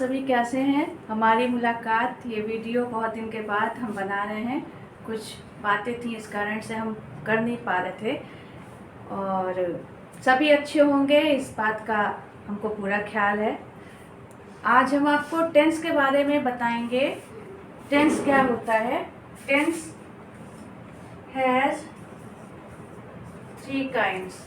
सभी कैसे हैं। हमारी मुलाकात, ये वीडियो बहुत दिन के बाद हम बना रहे हैं। कुछ बातें थी, इस कारण से हम कर नहीं पा रहे थे, और सभी अच्छे होंगे इस बात का हमको पूरा ख्याल है। आज हम आपको टेंस के बारे में बताएंगे। टेंस क्या होता है। Tense has 3 kinds.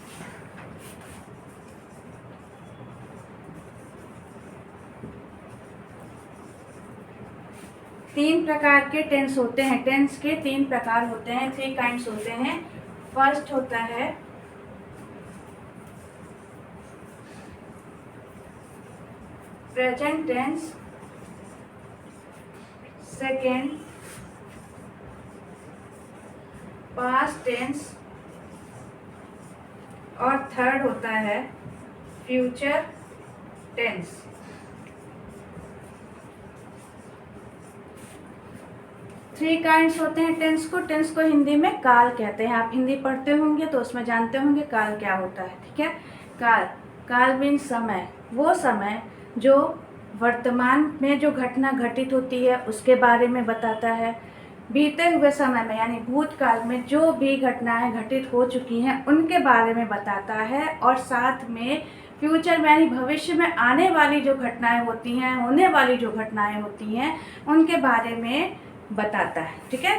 तीन प्रकार के टेंस होते हैं। टेंस के 3 प्रकार होते हैं, 3 काइंड्स होते हैं। फर्स्ट होता है present tense, second past tense, और थर्ड होता है फ्यूचर टेंस। थ्री काइंड्स होते हैं टेंस को। टेंस को हिंदी में काल कहते हैं। आप हिंदी पढ़ते होंगे तो उसमें जानते होंगे काल क्या होता है। ठीक है, काल, काल मीन्स समय। वो समय जो वर्तमान में जो घटना घटित होती है उसके बारे में बताता है। बीते हुए समय में यानी भूतकाल में जो भी घटनाएं घटित हो चुकी हैं उनके बारे में बताता है, और साथ में फ्यूचर में यानी भविष्य में आने वाली जो घटनाएं होती हैं, होने वाली जो घटनाएं होती हैं उनके बारे में बताता है। ठीक है,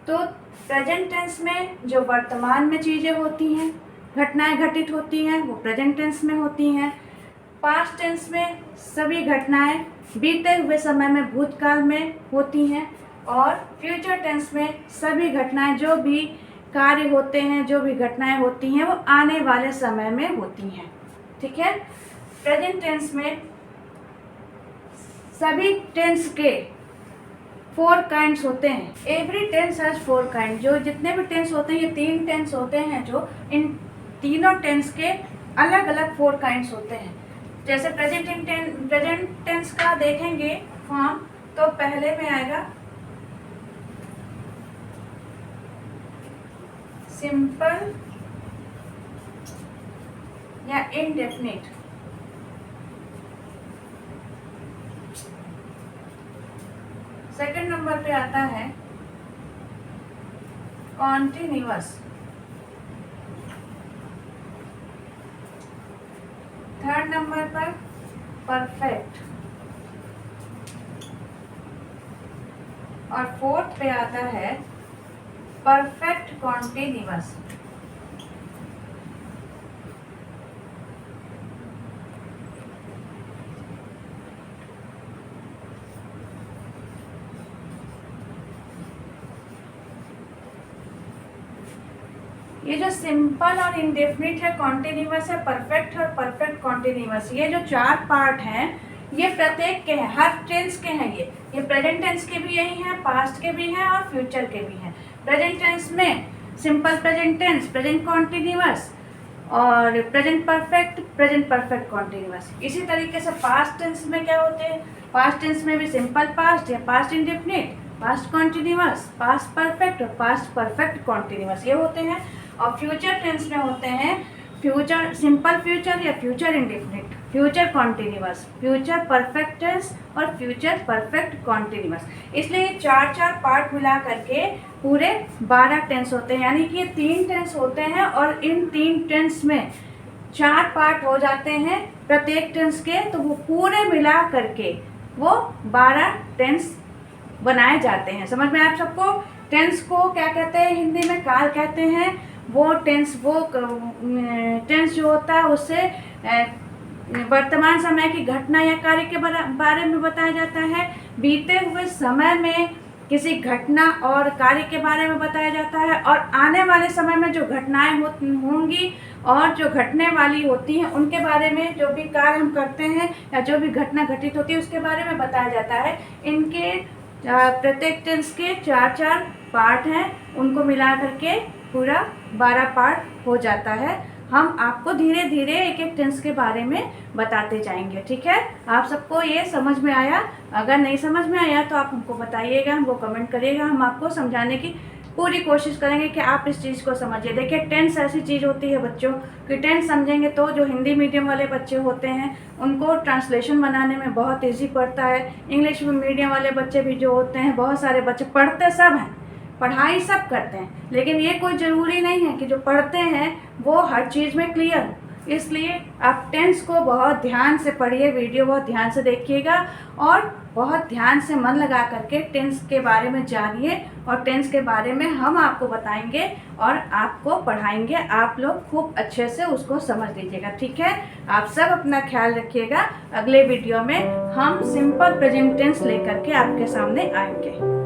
तो प्रेजेंट टेंस में जो वर्तमान में चीज़ें होती हैं, घटनाएं घटित होती हैं, वो प्रेजेंट टेंस में होती हैं। पास्ट टेंस में सभी घटनाएं बीते हुए समय में भूतकाल में होती हैं, और फ्यूचर टेंस में सभी घटनाएं जो भी कार्य होते हैं, जो भी घटनाएं होती हैं वो आने वाले समय में होती हैं। ठीक है, प्रेजेंट टेंस में सभी टेंस के 4 काइंड्स होते हैं। Every tense has 4 kind. जो जितने भी टेंस होते हैं, ये 3 टेंस होते हैं, जो इन तीनों टेंस के अलग अलग 4 काइंड्स होते हैं। जैसे प्रेजेंट टेंस का देखेंगे फॉर्म, तो पहले में आएगा सिंपल या इनडेफिनिट। सेकंड नंबर पे आता है कॉन्टिन्यूअस। थर्ड नंबर पर परफेक्ट, और फोर्थ पे आता है परफेक्ट कॉन्टिन्यूअस। ये जो सिंपल और इंडेफिनिट है, कॉन्टिन्यूअस है, परफेक्ट और परफेक्ट कॉन्टिन्यूअस, ये जो 4 पार्ट हैं, ये प्रत्येक के हैं, हर टेंस के हैं। ये प्रेजेंट टेंस के भी यही हैं, पास्ट के भी हैं और फ्यूचर के भी हैं। प्रेजेंट टेंस में simple present tense, present continuous, और प्रेजेंट परफेक्ट कॉन्टिन्यूअस। इसी तरीके से पास्ट टेंस में क्या होते हैं, पास्ट टेंस में भी सिंपल पास्ट या past indefinite, past continuous, past perfect और पास्ट परफेक्ट कॉन्टिन्यूअस, ये होते हैं। और फ्यूचर टेंस में होते हैं फ्यूचर सिंपल फ्यूचर या future indefinite, future continuous, future perfect tense और फ्यूचर परफेक्ट कॉन्टिन्यूअस। इसलिए 4 पार्ट मिला करके पूरे 12 टेंस होते हैं। यानी कि ये 3 टेंस होते हैं, और इन 3 टेंस में 4 पार्ट हो जाते हैं प्रत्येक टेंस के, तो वो पूरे मिला करके वो 12 टेंस बनाए जाते हैं। समझ में आप सबको। टेंस को क्या कहते हैं हिंदी में, काल कहते हैं। वो टेंस जो होता है उससे वर्तमान समय की घटना या कार्य के बारे में बताया जाता है। बीते हुए समय में किसी घटना और कार्य के बारे में बताया जाता है, और आने वाले समय में जो घटनाएं होंगी और जो घटने वाली होती हैं उनके बारे में, जो भी कार्य हम करते हैं या जो भी घटना घटित होती है उसके बारे में बताया जाता है। इनके प्रत्येक टेंस के 4 पार्ट हैं, उनको मिला करके पूरा 12 पार्ट हो जाता है। हम आपको धीरे धीरे एक एक टेंस के बारे में बताते जाएंगे। ठीक है, आप सबको ये समझ में आया? अगर नहीं समझ में आया तो आप हमको बताइएगा, हमको कमेंट करिएगा, हम आपको समझाने की पूरी कोशिश करेंगे कि आप इस चीज़ को समझिए। देखिए टेंस ऐसी चीज़ होती है बच्चों कि टेंस समझेंगे तो जो हिंदी मीडियम वाले बच्चे होते हैं उनको ट्रांसलेशन बनाने में बहुत ईजी पड़ता है। इंग्लिश मीडियम वाले बच्चे भी जो होते हैं, बहुत सारे बच्चे पढ़ते सब हैं, पढ़ाई सब करते हैं, लेकिन ये कोई ज़रूरी नहीं है कि जो पढ़ते हैं वो हर चीज़ में क्लियर हो। इसलिए आप टेंस को बहुत ध्यान से पढ़िए, वीडियो बहुत ध्यान से देखिएगा और बहुत ध्यान से मन लगा करके टेंस के बारे में जानिए और टेंस के बारे में हम आपको बताएंगे और आपको पढ़ाएंगे। आप लोग खूब अच्छे से उसको समझ लीजिएगा, ठीक है। आप सब अपना ख्याल रखिएगा। अगले वीडियो में हम सिंपल प्रेजेंट टेंस लेकर के आपके सामने आएंगे।